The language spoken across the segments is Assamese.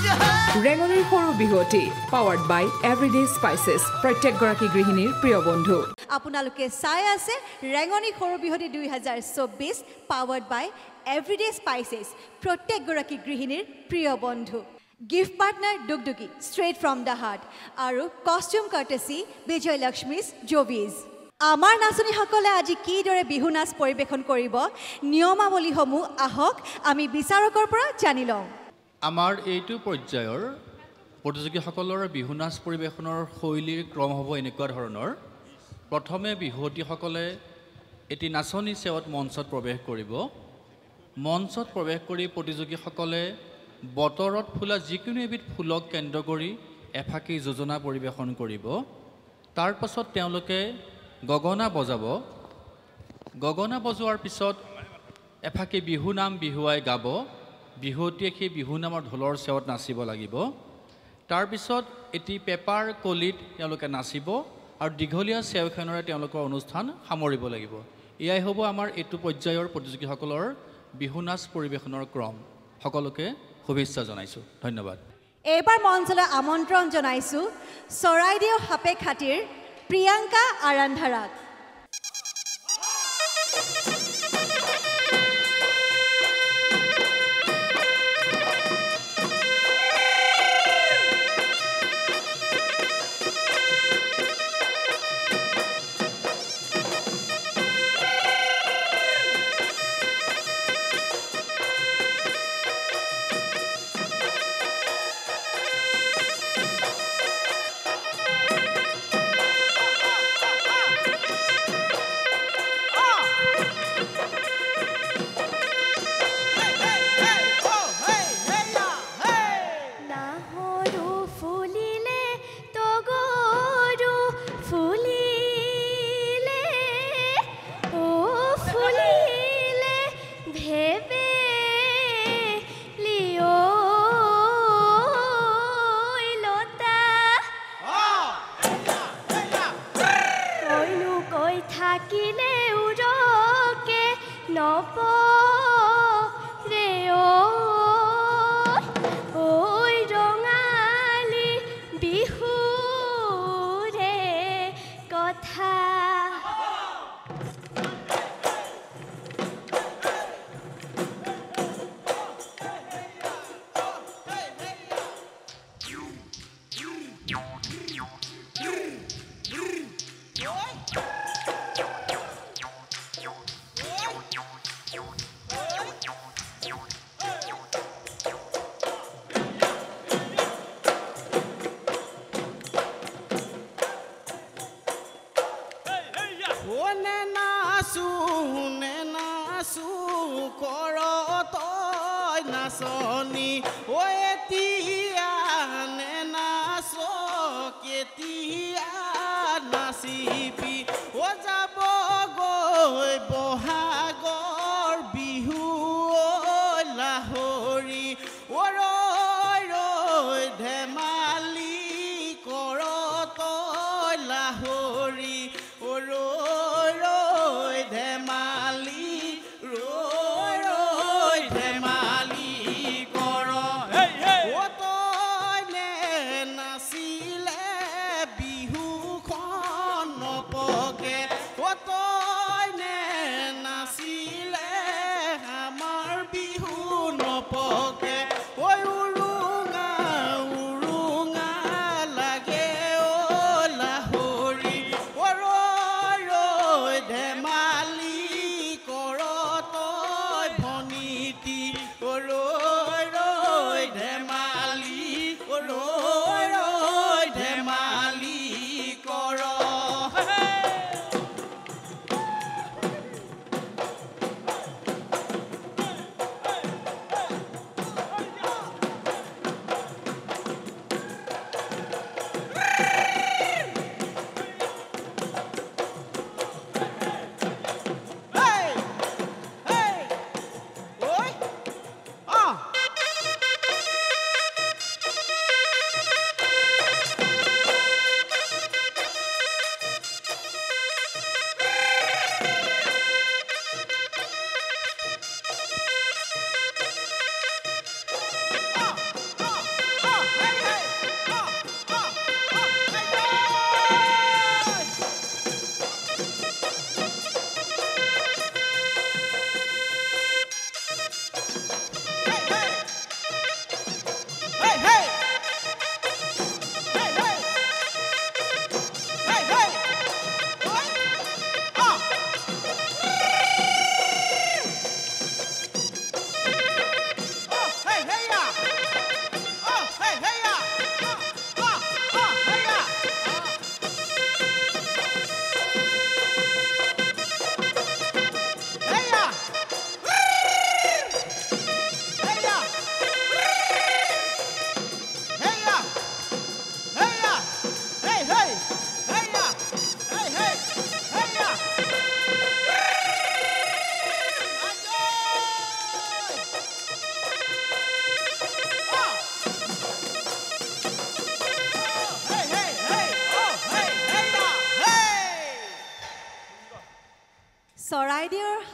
ৰেঙনিৰ সৰু বিহুটি পাৱাৰ্ড বাই এভৰিডে স্পাইচেছ প্ৰত্যেকগৰাকী গৃহিণীৰ প্ৰিয় বন্ধু আপোনালোকে চাই আছে ৰেঙনি সৰু বিহুটি 2024 পাৱাৰ্ড বাই এভৰিডে স্পাইচেছ প্ৰত্যেকগৰাকী গৃহিণীৰ প্ৰিয় বন্ধু gift partner Dugdugi straight from the heart আৰু কষ্টিউম কাৰ্টেসি বিজয় লক্ষ্মীজ জোভিজ আমাৰ নাচনীসকলে আজি কিদৰে বিহু নাচ পৰিৱেশন কৰিব নিয়মাৱলীসমূহ আহক আমি বিচাৰকৰ পৰা জানি লওঁ আমাৰ এইটো পৰ্যায়ৰ প্ৰতিযোগীসকলৰ বিহু নাচ পৰিৱেশনৰ শৈলীৰ ক্ৰম হ'ব এনেকুৱা ধৰণৰ প্ৰথমে বিহুৱতীসকলে এটি নাচনী সেৱত মঞ্চত প্ৰৱেশ কৰিব মঞ্চত প্ৰৱেশ কৰি প্ৰতিযোগীসকলে বতৰত ফুলা যিকোনো এবিধ ফুলক কেন্দ্ৰ কৰি এফাকি যোজনা পৰিৱেশন কৰিব তাৰ পাছত তেওঁলোকে গগনা বজোৱাৰ পিছত এফাকি বিহু নাম বিহুৱাই গাব বিহুৱতীয়ে সেই বিহু নামৰ ঢোলৰ সেৱত নাচিব লাগিব তাৰ পিছত এটি পেপাৰ কলিত তেওঁলোকে নাচিব আৰু দীঘলীয়া সেৱখনেৰে তেওঁলোকৰ অনুষ্ঠান সামৰিব লাগিব এয়াই হ'ব আমাৰ এইটো পৰ্যায়ৰ প্ৰতিযোগীসকলৰ বিহু নাচ পৰিৱেশনৰ ক্ৰম সকলোকে শুভেচ্ছা জনাইছো ধন্যবাদ এইবাৰ মঞ্চলৈ আমন্ত্ৰণ জনাইছো চৰাইদেউ হাপে খাতিৰ প্ৰিয়ংকা আৰান্ধাৰাক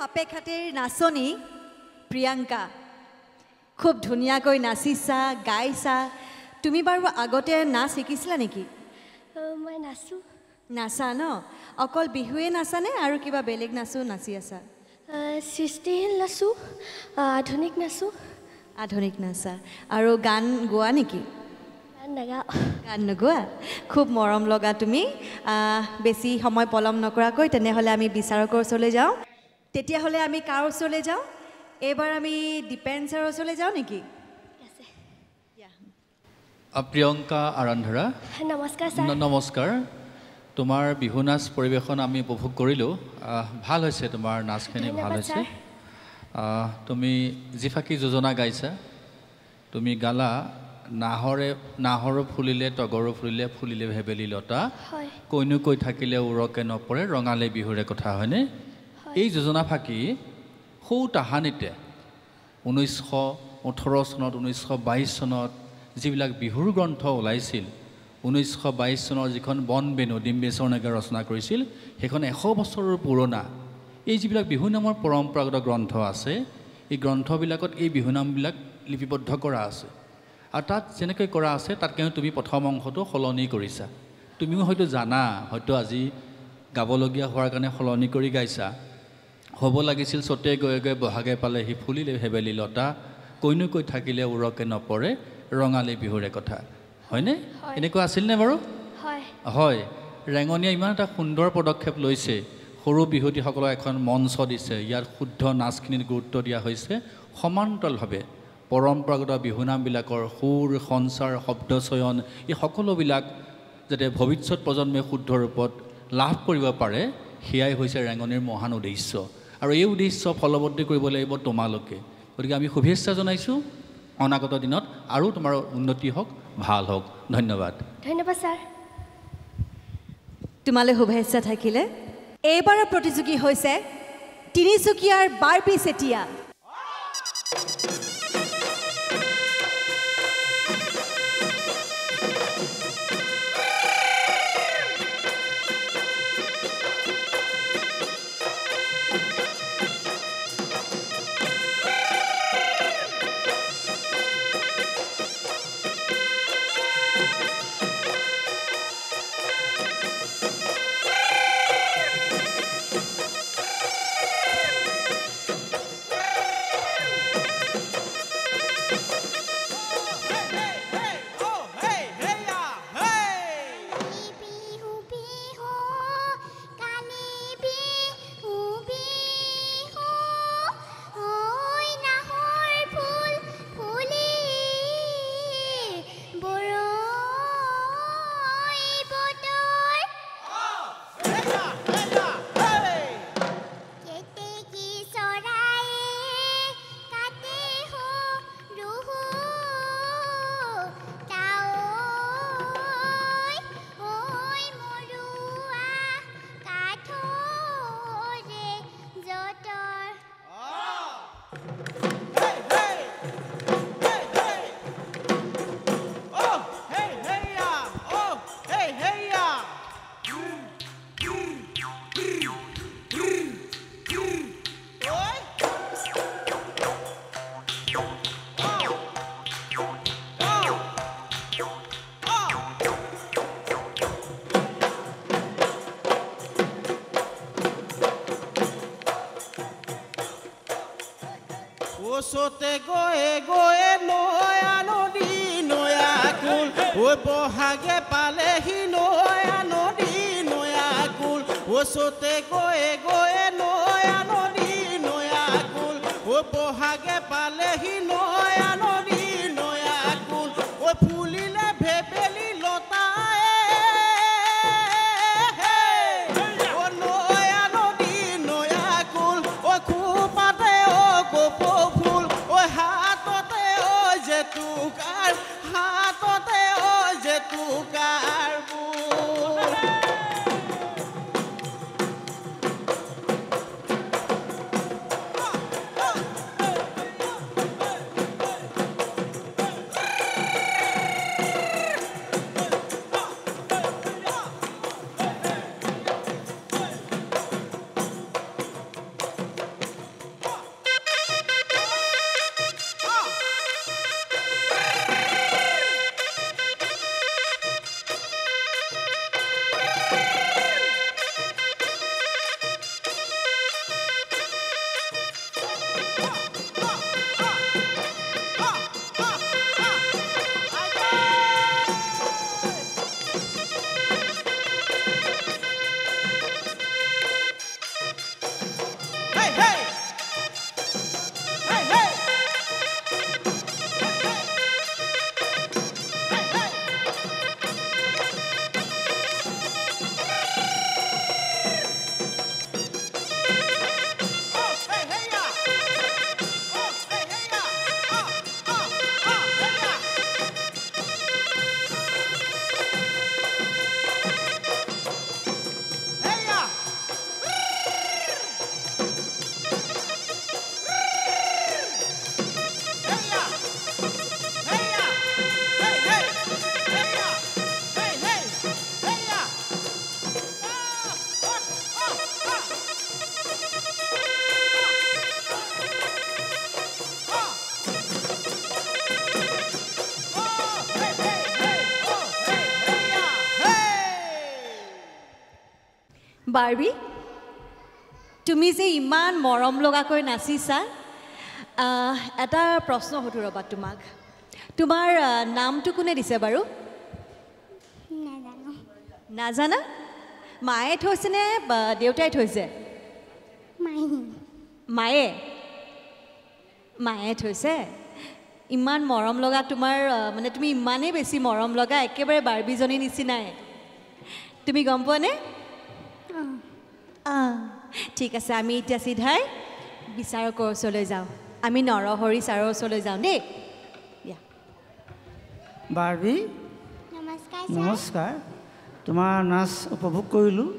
সাপেখাতিৰ নাচনী প্ৰিয়ংকা খুব ধুনীয়াকৈ নাচিছা গাইছা তুমি বাৰু আগতে নাচ শিকিছিলা নেকি মই নাচো নাচা ন অকল বিহুৱে নাচানে আৰু কিবা বেলেগ নাচো নাচি আছা সৃষ্টিশীল নাচো আধুনিক নাচা আৰু গান গোৱা নেকি গান নগোৱা খুব মৰম লগা তুমি বেছি সময় পলম নকৰাকৈ তেনেহ'লে আমি বিচাৰকৰ ওচৰলৈ যাওঁ তেতিয়াহ'লে আমি কাৰ ওচৰলৈ যাওঁ এইবাৰ আমি দীপেন ছাৰৰ ওচৰলৈ যাওঁ নেকি প্ৰিয়ংকা আৰান্ধৰা নমস্কাৰ ছাৰ নমস্কাৰ তোমাৰ বিহু নাচ পৰিৱেশন আমি উপভোগ কৰিলোঁ ভাল হৈছে তোমাৰ নাচখিনি ভাল হৈছে তুমি যিফাকি যোজনা গাইছা তুমি গালা নাহৰ ফুলিলে তগৰ ফুলিলে ফুলিলে ভেবেলি লতা কৈনো কৈ থাকিলে উৰকে নপৰে ৰঙালে বিহুৰে কথা হয়নে এই যোজনা ফাকি সৌ তাহানিতে 1918 চনত 1922 চনত যিবিলাক বিহুৰ গ্ৰন্থ ওলাইছিল 1922 চনৰ যিখন বনবেণু ডিম্বেশ্বৰনেকে ৰচনা কৰিছিল সেইখন 100 বছৰৰ পুৰণা এই যিবিলাক বিহু নামৰ পৰম্পৰাগত গ্ৰন্থ আছে এই গ্ৰন্থবিলাকত এই বিহু নামবিলাক লিপিবদ্ধ কৰা আছে আৰু তাত যেনেকৈ কৰা আছে তাতকৈ তুমি প্ৰথম অংশটো সলনি কৰিছা তুমিও হয়তো জানা হয়তো আজি গাবলগীয়া হোৱাৰ কাৰণে সলনি কৰি গাইছা হ'ব লাগিছিল চতে গৈ গৈ বহাগে পালে সি ফুলিলে ভেবেলি লতা কৈনো কৈ থাকিলে উৰকে নপৰে ৰঙালী বিহুৰে কথা হয়নে এনেকুৱা আছিল নে বাৰু হয় ৰেঙনীয়ে ইমান এটা সুন্দৰ পদক্ষেপ লৈছে সৰু বিহুৱতীসকলক এখন মঞ্চ দিছে ইয়াত শুদ্ধ নাচখিনিত গুৰুত্ব দিয়া হৈছে সমান্তৰালভাৱে পৰম্পৰাগত বিহুনামবিলাকৰ সুৰ সঞ্চাৰ শব্দ চয়ন এই সকলোবিলাক যাতে ভৱিষ্যত প্ৰজন্মে শুদ্ধ ৰূপত লাভ কৰিব পাৰে সেয়াই হৈছে ৰেঙনিৰ মহান উদ্দেশ্য আৰু এই উদ্দেশ্য ফলবদ্ধ কৰিব লাগিব তোমালোকে গতিকে আমি শুভেচ্ছা জনাইছোঁ অনাগত দিনত আৰু তোমাৰ উন্নতি হওক ভাল হওক ধন্যবাদ ছাৰ তোমালৈ শুভেচ্ছা থাকিলে এইবাৰৰ প্ৰতিযোগী হৈছে তিনিচুকীয়াৰ বাৰ্পি চেতিয়া ওচতে গয়ে গয়ে নয়া নদী নয়া কুল ঐ বহাগে পালেহি নয়া নদী নয়া কুল ওচতে গয়ে গয়ে নয়া নদী নয়া কুল ঐ বহাগে পালেহি নয়া নদী নয়া কুল ঐ ফুলিলে ভেবেলি লতায়ে নয়া নদী নয়া কুল ঐ খুপাতে গোপো হাততে জেতুকাৰ বাৰ্বি তুমি যে ইমান মৰম লগাকৈ নাচিছা এটা প্ৰশ্ন সুধো ৰবা তোমাক তোমাৰ নামটো কোনে দিছে বাৰু নাজানো নাজানা মায়ে থৈছে নে দেউতাই থৈছে মায়ে মায়ে থৈছে ইমান মৰম লগা তোমাৰ মানে তুমি ইমানেই বেছি মৰম লগা একেবাৰে বাৰ্বিজনী নিচিনাই তুমি গম পোৱা নে ঠিক আছে আমি এতিয়া চিধাই বিচাৰকৰ ওচৰলৈ যাওঁ আমি নৰহৰি ছাৰৰ ওচৰলৈ যাওঁ দেই বাৰ্বি নমস্কাৰ নমস্কাৰ তোমাৰ নাচ উপভোগ কৰিলোঁ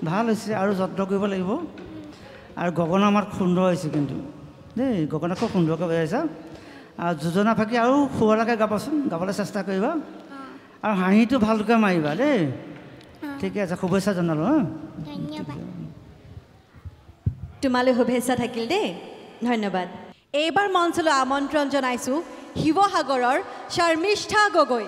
ভাল হৈছে আৰু যত্ন কৰিব লাগিব আৰু গগনা আমাৰ সুন্দৰ হৈছে কিন্তু দেই গগনা খুব সুন্দৰকৈ বজাইছা আৰু যোজনা ফাঁকি আৰু সুৱলাকৈ গাবাচোন গাবলৈ চেষ্টা কৰিবা আৰু হাঁহিটো ভালকৈ মাৰিবা দেই ঠিকে আছে শুভেচ্ছা জনালোঁ ধন্যবাদ তোমালৈ শুভেচ্ছা থাকিল দেই ধন্যবাদ এইবাৰ মঞ্চলৈ আমন্ত্ৰণ জনাইছোঁ শিৱসাগৰৰ শৰ্মিষ্ঠা গগৈ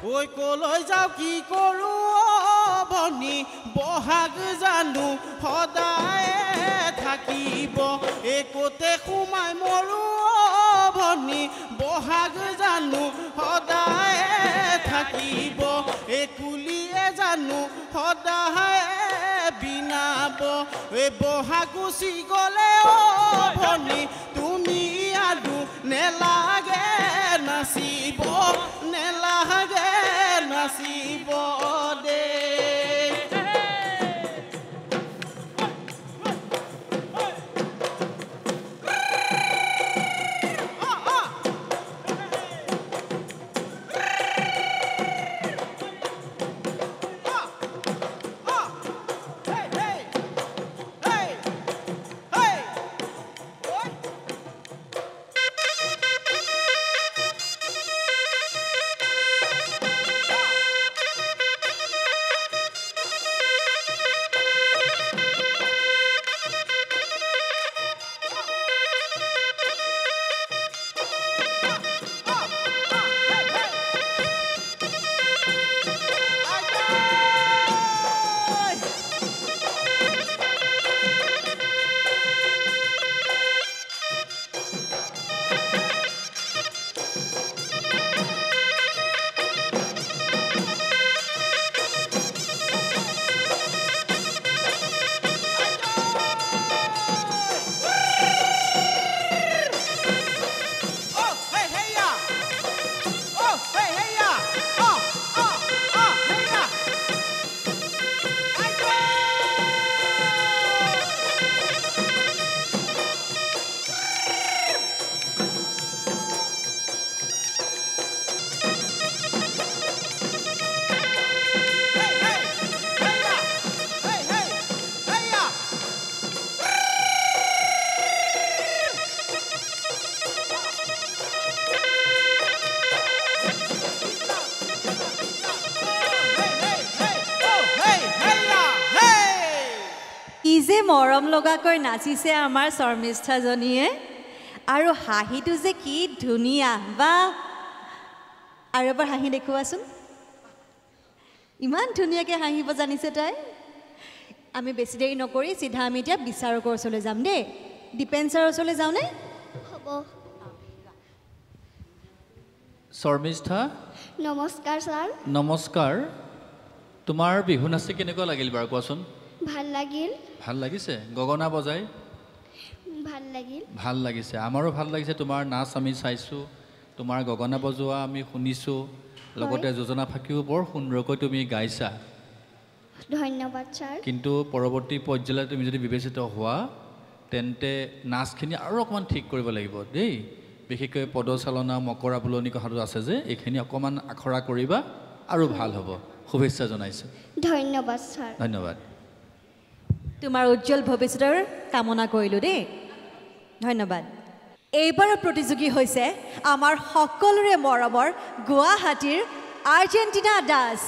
ঐ কলৈ যাওঁ কি কৰোঁ ভনী বহাগ জানো সদায় থাকিব একোতে সোমাই মৰোঁ ভনী বহাগ জানো সদায় থাকিব একুলিয়ে জানো সদায় বিনাব এই বহাগ গুচি গ'লে ভনী তুমি আৰু নেলাগে নাচিব নেলাগে নাচিব দে যে মৰম লগাকৈ নাচিছে আমাৰ শৰ্মিষ্ঠাজনীয়ে আৰু হাঁহিটো যে কি ধুনীয়া বা আৰু এবাৰ হাঁহি দেখুৱাচোন ইমান ধুনীয়াকৈ হাঁহিব জানিছে তাই আমি বেছি দেৰি নকৰি চিধা আমি এতিয়া বিচাৰকৰ ওচৰলৈ যাম দেই দীপেন ছাৰৰ ওচৰলৈ যাওঁনে হ'ব শৰ্মিষ্ঠা নমস্কাৰ ছাৰ নমস্কাৰ তোমাৰ বিহু নাচি কেনেকুৱা লাগিল বাৰু কোৱাচোন ভাল লাগিল ভাল লাগিছে গগনা বজাই ভাল লাগিল ভাল লাগিছে আমাৰো ভাল লাগিছে তোমাৰ নাচ আমি চাইছোঁ তোমাৰ গগনা বজোৱা আমি শুনিছোঁ লগতে যোজনা ফাঁকিও বৰ সুন্দৰকৈ তুমি গাইছা ধন্যবাদ ছাৰ কিন্তু পৰৱৰ্তী পৰ্যায়লৈ তুমি যদি বিবেচিত হোৱা তেন্তে নাচখিনি আৰু অকণমান ঠিক কৰিব লাগিব দেই বিশেষকৈ পদচালনা মকৰা বুলনি কথাটো আছে যে এইখিনি অকণমান আখৰা কৰিবা আৰু ভাল হ'ব শুভেচ্ছা জনাইছোঁ ধন্যবাদ ছাৰ ধন্যবাদ তোমাৰ উজ্জ্বল ভৱিষ্যতৰ কামনা কৰিলোঁ দেই ধন্যবাদ এইবাৰৰ প্ৰতিযোগী হৈছে আমাৰ সকলোৰে মৰমৰ গুৱাহাটীৰ আৰ্জেণ্টিনা দাস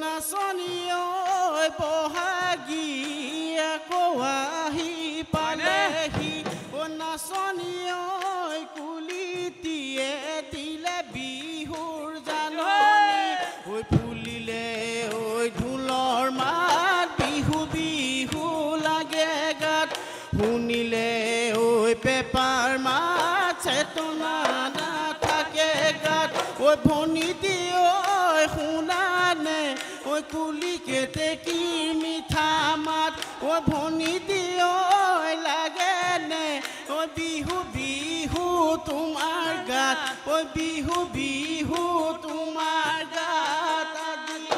নাচনী ঐ বহাগী আকৌ আহি পালেহি নাচনী ঐ কুলিটিয়ে দিলে বিহুৰ জাননী ঐ ফুলিলে ঐ ঢোলৰ মাত বিহু বিহু লাগে গাত শুনিলে ঐ পেপাৰ মাত চেতনা নাথাকে গাত ঐ ভনীতি ঐ শুনানে ঐ কুলি কেতে কি মিঠা মাত ঐ ভনীতি ঐ লাগেনে ঐ বিহু বিহু তোমাৰ গাত ঐ বিহু বিহু তোমাৰ গাত আজি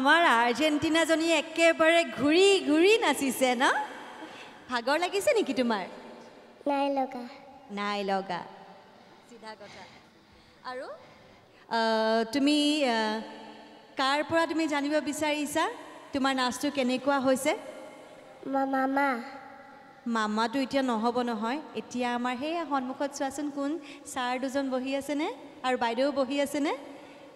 আমাৰ আৰ্জেণ্টিনাজনী একেবাৰে ঘূৰি ঘূৰি নাচিছে ন ভাগৰ লাগিছে নেকি তোমাৰ নাই লগা নাই লগা চিধা কথা আৰু তুমি কাৰ পৰা তুমি জানিব বিচাৰিছা তোমাৰ নাচটো কেনেকুৱা হৈছে মামা মামাটো এতিয়া নহ'ব নহয় এতিয়া আমাৰ সেই সন্মুখত চোৱাচোন কোন ছাৰ দুজন বহি আছেনে আৰু বাইদেউ বহি আছেনে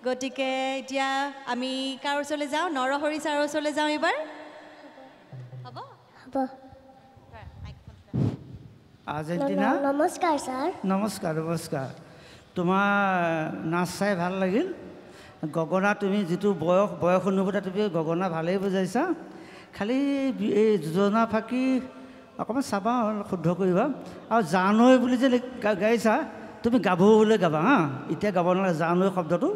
গতিকে এতিয়া আমি কাৰ ওচৰলৈ যাওঁ নৰহৰি ছাৰৰ ওচৰলৈ যাওঁ এইবাৰ হ'ব হ'ব আৰ্জেণ্টিনা নমস্কাৰ ছাৰ নমস্কাৰ নমস্কাৰ তোমাৰ নাচ চাই ভাল লাগিল গগনা তুমি যিটো বয়স অনুভূতি তুমি গগনা ভালেই বুজাইছা খালি এই যোজনা ফাঁকি অকণমান চাবা শুদ্ধ কৰিবা আৰু জানৈ বুলি যে গাইছা তুমি গাভৰু হ'লে গাবা হা এতিয়া গাব নালাগে জানৈ শব্দটো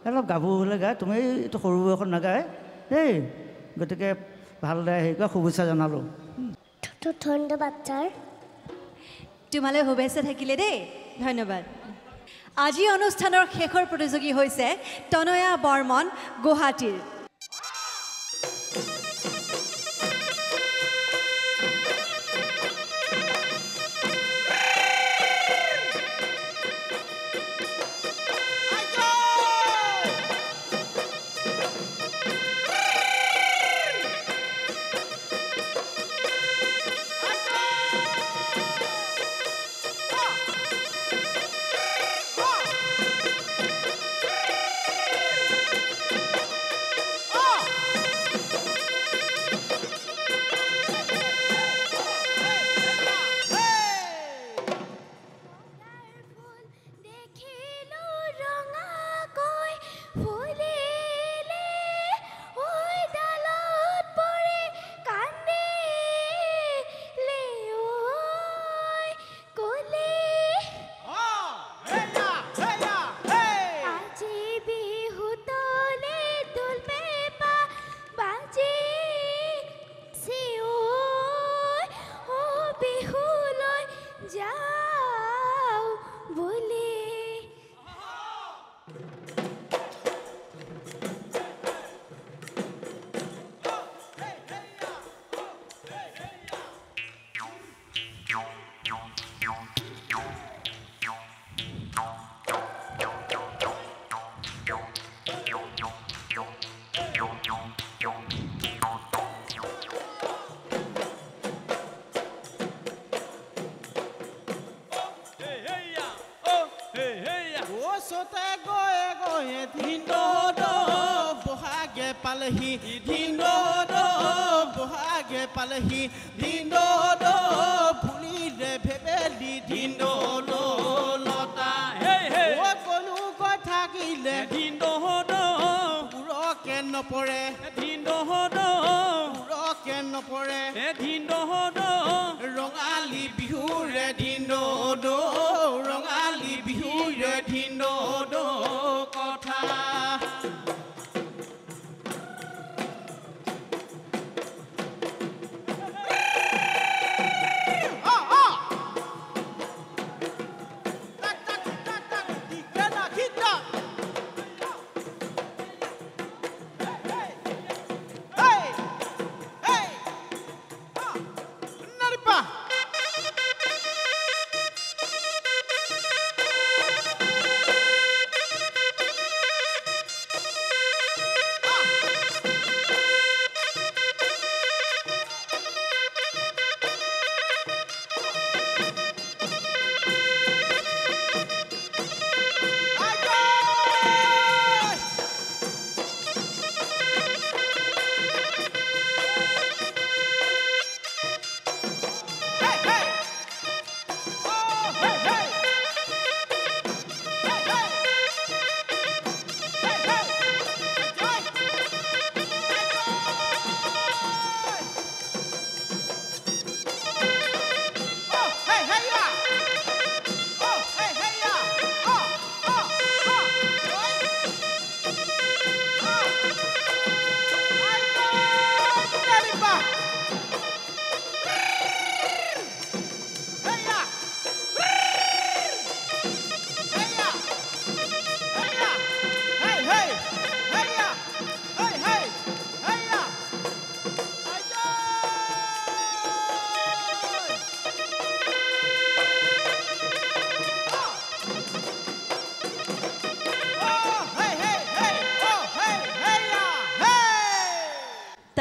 অলপ গাভৰু হ'লে গায় তুমি এইটো সৰু বয়সত নাগায় দেই গতিকে ভালদৰে হেৰি কৰা শুভেচ্ছা জনালোঁ ধন্যবাদ ছাৰ তোমালৈ শুভেচ্ছা থাকিলে দেই ধন্যবাদ আজি অনুষ্ঠানৰ শেষৰ প্ৰতিযোগী হৈছে তনয়া বৰ্মন গুৱাহাটীৰ ওচতে গয়ে গয়ে ধিndo বহাগে পালেহি ধিndo বহাগে পালেহি ধিndo ফুলিলে ভেবেলি ধিndo লতা ও কোনো কৈ থাকিলে ধিndo উৰকে নপৰে ধিndo উৰকে নপৰে ধিndo ৰঙালী বিহুৰে ধিndo ৰঙালী বিহুৰে ধিndo কথা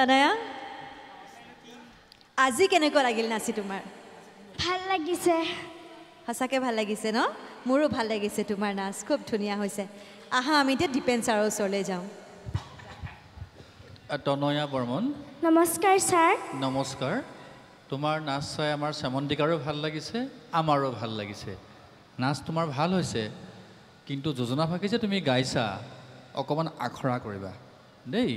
তনয়া আজি কেনেকুৱা লাগিল নাচি তোমাৰ ভাল লাগিছে সঁচাকৈ ভাল লাগিছে ন মোৰো ভাল লাগিছে তোমাৰ নাচ খুব ধুনীয়া হৈছে আহা আমি এতিয়া দীপেন ছাৰৰ ওচৰলৈ যাওঁ তনয়া বৰ্মন নমস্কাৰ ছাৰ নমস্কাৰ তোমাৰ নাচ চাই আমাৰ শ্যামন্তিকাৰো ভাল লাগিছে আমাৰো ভাল লাগিছে নাচ তোমাৰ ভাল হৈছে কিন্তু যোজনা ফাঁকি যে তুমি গাইছা অকণমান আখৰা কৰিবা দেই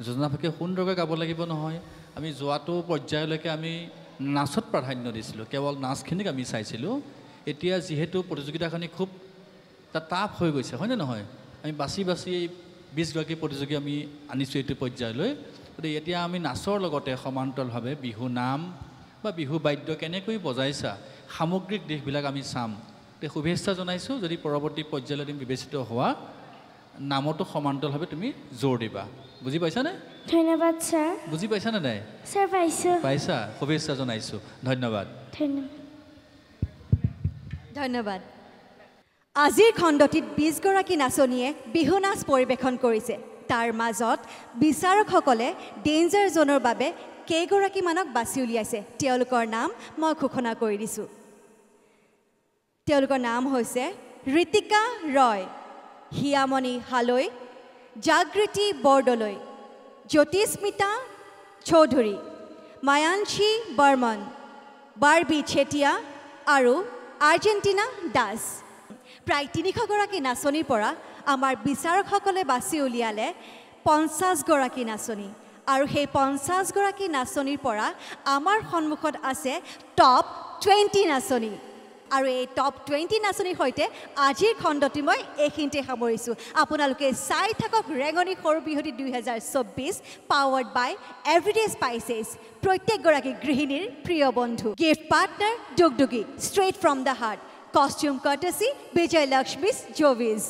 যোজনা ফাঁকি সুন্দৰকৈ গাব লাগিব নহয় আমি যোৱাটো পৰ্যায়লৈকে আমি নাচত প্ৰাধান্য দিছিলোঁ কেৱল নাচখিনিক আমি চাইছিলোঁ এতিয়া যিহেতু প্ৰতিযোগিতাখিনি খুব টাফ হৈ গৈছে হয়নে নহয় আমি বাছি বাছি 20গৰাকী প্ৰতিযোগী আমি আনিছোঁ এইটো পৰ্যায়লৈ গতিকে এতিয়া আমি নাচৰ লগতে সমান্তৰালভাৱে বিহু নাম বা বিহু বাদ্য কেনেকৈ বজাইছা সামগ্ৰিক দিশবিলাক আমি চাম তে শুভেচ্ছা জনাইছোঁ যদি পৰৱৰ্তী পৰ্যায়লৈ তুমি বিবেচিত হোৱা নামতো সমান্তৰালভাৱে তুমি জোৰ দিবা বুজি পাইছানে ধন্যবাদ ছাৰ বুজি পাইছানে নাই ছাৰ পাইছোঁ পাইছা শুভেচ্ছা জনাইছোঁ ধন্যবাদ ধন্যবাদ আজিৰ খণ্ডটিত 20গৰাকী নাচনীয়ে বিহু নাচ পৰিৱেশন কৰিছে তাৰ মাজত বিচাৰকসকলে ডেঞ্জাৰ জোনৰ বাবে কেইগৰাকীমানক বাছি উলিয়াইছে তেওঁলোকৰ নাম মই ঘোষণা কৰি দিছোঁ তেওঁলোকৰ নাম হৈছে ঋতিকা ৰয় হিয়ামণি হালৈ জাগৃতি বৰদলৈ জ্যোতিস্মিতা চৌধুৰী মায়াঞ্চী বৰ্মন বাৰ্বি চেতিয়া আৰু আৰ্জেণ্টিনা দাস প্ৰায় 300গৰাকী নাচনীৰ পৰা আমাৰ বিচাৰকসকলে বাছি উলিয়ালে 50গৰাকী নাচনী আৰু সেই 50গৰাকী নাচনীৰ পৰা আমাৰ সন্মুখত আছে টপ 20 নাচনী আৰু এই টপ 20 নাচনীৰ সৈতে আজিৰ খণ্ডটি মই এইখিনিতে সামৰিছোঁ আপোনালোকে চাই থাকক ৰেঙনি সৰু বিহুটি 2024 পাৱাৰ্ড বাই এভৰিডে স্পাইচেছ প্ৰত্যেকগৰাকী গৃহিণীৰ প্ৰিয় বন্ধু gift partner Dugdugi straight from the heart Costume courtesy Vijay Lakshmi's Jovis.